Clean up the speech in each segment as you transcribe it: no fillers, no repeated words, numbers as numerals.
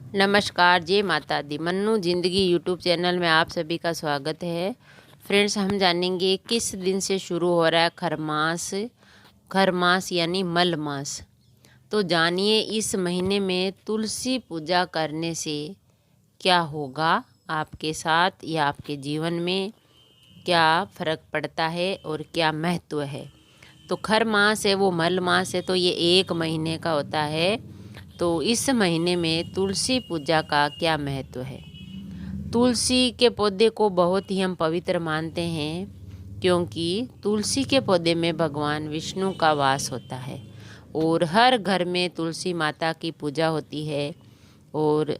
नमस्कार, जय माता दी। मन्नू ज़िंदगी यूट्यूब चैनल में आप सभी का स्वागत है। फ्रेंड्स, हम जानेंगे किस दिन से शुरू हो रहा है खरमास। खरमास यानी मल मास। तो जानिए इस महीने में तुलसी पूजा करने से क्या होगा आपके साथ या आपके जीवन में, क्या फ़र्क पड़ता है और क्या महत्व है। तो खर मास है वो मल मास है, तो ये 1 महीने का होता है। तो इस महीने में तुलसी पूजा का क्या महत्व है। तुलसी के पौधे को बहुत ही हम पवित्र मानते हैं, क्योंकि तुलसी के पौधे में भगवान विष्णु का वास होता है और हर घर में तुलसी माता की पूजा होती है। और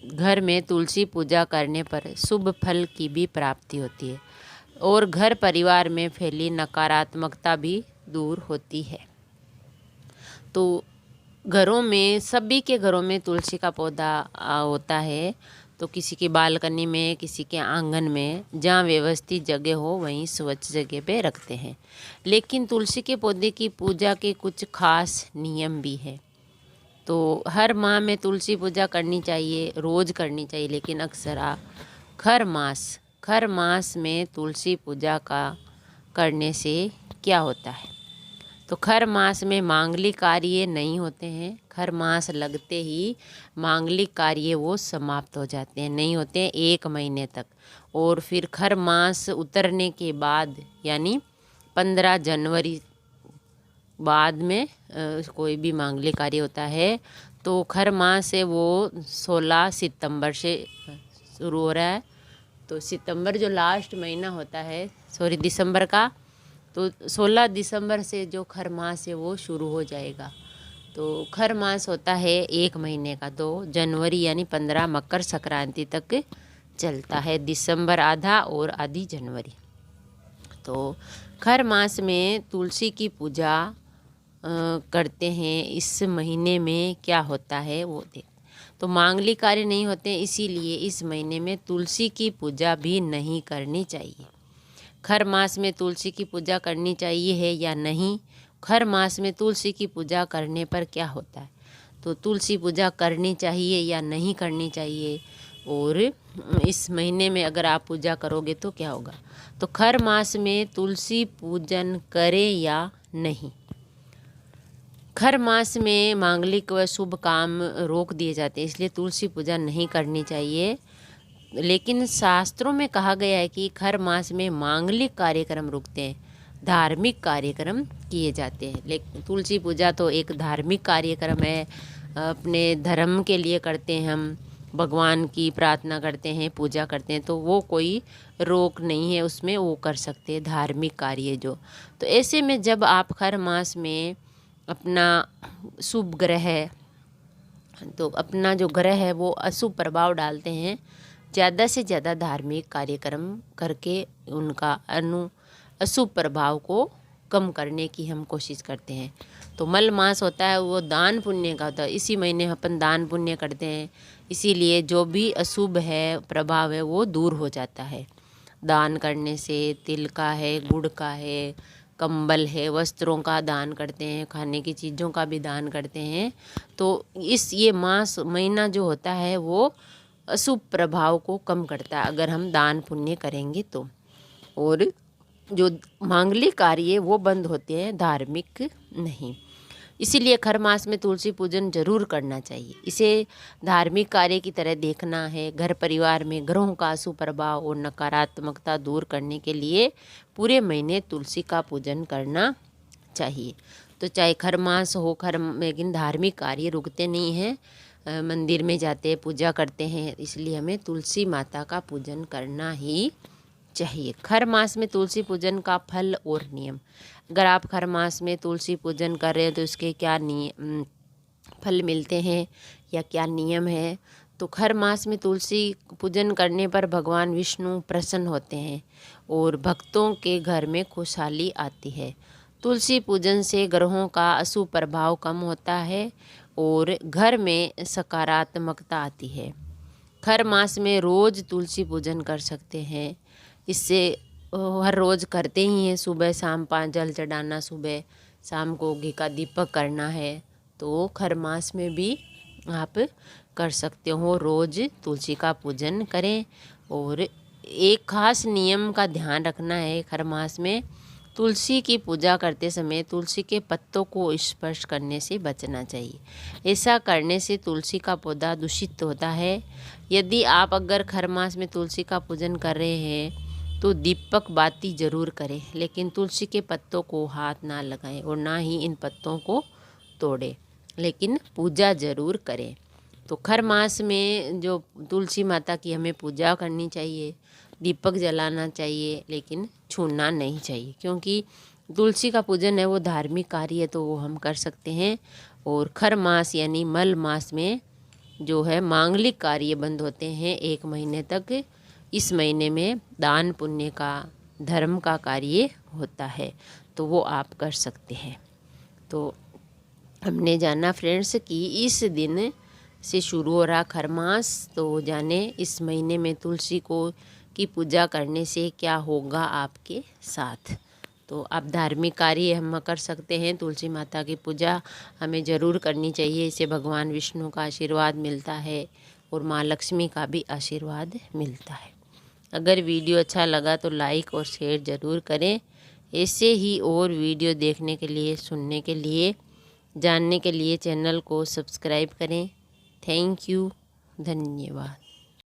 घर में तुलसी पूजा करने पर शुभ फल की भी प्राप्ति होती है और घर परिवार में फैली नकारात्मकता भी दूर होती है। तो घरों में, सभी के घरों में तुलसी का पौधा होता है। तो किसी की बालकनी में, किसी के आंगन में, जहाँ व्यवस्थित जगह हो वहीं स्वच्छ जगह पे रखते हैं। लेकिन तुलसी के पौधे की पूजा के कुछ खास नियम भी है। तो हर माह में तुलसी पूजा करनी चाहिए, रोज़ करनी चाहिए, लेकिन अक्सर खर मास में तुलसी पूजा का करने से क्या होता है। तो खर मास में मांगलिक कार्य नहीं होते हैं। खर मास लगते ही मांगलिक कार्य वो समाप्त हो जाते हैं, नहीं होते हैं 1 महीने तक। और फिर खर मास उतरने के बाद यानी 15 जनवरी बाद में कोई भी मांगलिक कार्य होता है। तो खर मास है वो 16 सितंबर से शुरू हो रहा है। तो सितंबर जो लास्ट महीना होता है, दिसंबर का, तो 16 दिसंबर से जो खर मास है वो शुरू हो जाएगा। तो खर मास होता है 1 महीने का। तो जनवरी यानी 15 मकर संक्रांति तक चलता है, दिसंबर आधा और आधी जनवरी। तो खर मास में तुलसी की पूजा करते हैं। इस महीने में क्या होता है वो देख। तो मांगलिक कार्य नहीं होते, इसीलिए इस महीने में तुलसी की पूजा भी नहीं करनी चाहिए। खर मास में तुलसी की पूजा करनी चाहिए है या नहीं। खर मास में तुलसी की पूजा करने पर क्या होता है। तो तुलसी पूजा करनी चाहिए या नहीं करनी चाहिए, और इस महीने में अगर आप पूजा करोगे तो क्या होगा। तो खर मास में तुलसी पूजन करें या नहीं। खर मास में मांगलिक व शुभ काम रोक दिए जाते हैं, इसलिए तुलसी पूजा नहीं करनी चाहिए। लेकिन शास्त्रों में कहा गया है कि खर मास में मांगलिक कार्यक्रम रुकते हैं, धार्मिक कार्यक्रम किए जाते हैं। लेकिन तुलसी पूजा तो एक धार्मिक कार्यक्रम है, अपने धर्म के लिए करते हैं, हम भगवान की प्रार्थना करते हैं, पूजा करते हैं। तो वो कोई रोक नहीं है उसमें, वो कर सकते हैं धार्मिक कार्य जो। तो ऐसे में जब आप खर मास में अपना शुभ ग्रह है, तो अपना जो ग्रह है वो अशुभ प्रभाव डालते हैं, ज़्यादा से ज़्यादा धार्मिक कार्यक्रम करके उनका अशुभ प्रभाव को कम करने की हम कोशिश करते हैं। तो मल मास होता है वो दान पुण्य का होता है, इसी महीने अपन दान पुण्य करते हैं, इसीलिए जो भी अशुभ है प्रभाव है वो दूर हो जाता है दान करने से। तिल का है, गुड़ का है, कंबल है, वस्त्रों का दान करते हैं, खाने की चीज़ों का भी दान करते हैं। तो ये महीना जो होता है वो अशुभ प्रभाव को कम करता है अगर हम दान पुण्य करेंगे तो। और जो मांगलिक कार्य वो बंद होते हैं, धार्मिक नहीं। इसीलिए खर मास में तुलसी पूजन जरूर करना चाहिए। इसे धार्मिक कार्य की तरह देखना है। घर परिवार में ग्रहों का अशुभ प्रभाव और नकारात्मकता दूर करने के लिए पूरे महीने तुलसी का पूजन करना चाहिए। तो चाहे खर मास हो, लेकिन धार्मिक कार्य रुकते नहीं हैं। मंदिर में जाते हैं, पूजा करते हैं, इसलिए हमें तुलसी माता का पूजन करना ही चाहिए। खर मास में तुलसी पूजन का फल और नियम। अगर आप खर मास में तुलसी पूजन कर रहे हैं तो इसके क्या फल मिलते हैं या क्या नियम है। तो खर मास में तुलसी पूजन करने पर भगवान विष्णु प्रसन्न होते हैं और भक्तों के घर में खुशहाली आती है। तुलसी पूजन से ग्रहों का अशुभ प्रभाव कम होता है और घर में सकारात्मकता आती है। खर मास में रोज़ तुलसी पूजन कर सकते हैं। इससे हर रोज़ करते ही हैं, सुबह शाम 5 जल चढ़ाना, सुबह शाम को घी का दीपक करना है। तो खर मास में भी आप कर सकते हो, रोज़ तुलसी का पूजन करें। और एक ख़ास नियम का ध्यान रखना है, हर मास में तुलसी की पूजा करते समय तुलसी के पत्तों को स्पर्श करने से बचना चाहिए। ऐसा करने से तुलसी का पौधा दूषित होता है। यदि आप अगर खर मास में तुलसी का पूजन कर रहे हैं तो दीपक बाती ज़रूर करें, लेकिन तुलसी के पत्तों को हाथ ना लगाएं और ना ही इन पत्तों को तोड़ें, लेकिन पूजा ज़रूर करें। तो खर मास में जो तुलसी माता की हमें पूजा करनी चाहिए, दीपक जलाना चाहिए, लेकिन छूना नहीं चाहिए, क्योंकि तुलसी का पूजन है वो धार्मिक कार्य है, तो वो हम कर सकते हैं। और खर मास यानी मल मास में जो है मांगलिक कार्य बंद होते हैं 1 महीने तक। इस महीने में दान पुण्य का, धर्म का कार्य होता है, तो वो आप कर सकते हैं। तो हमने जाना फ्रेंड्स कि इस दिन से शुरू हो रहा खर मास, तो जाने इस महीने में तुलसी को की पूजा करने से क्या होगा आपके साथ। तो आप धार्मिक कार्य हम कर सकते हैं, तुलसी माता की पूजा हमें ज़रूर करनी चाहिए। इससे भगवान विष्णु का आशीर्वाद मिलता है और माँ लक्ष्मी का भी आशीर्वाद मिलता है। अगर वीडियो अच्छा लगा तो लाइक और शेयर ज़रूर करें। ऐसे ही और वीडियो देखने के लिए, सुनने के लिए, जानने के लिए चैनल को सब्सक्राइब करें। थैंक यू, धन्यवाद।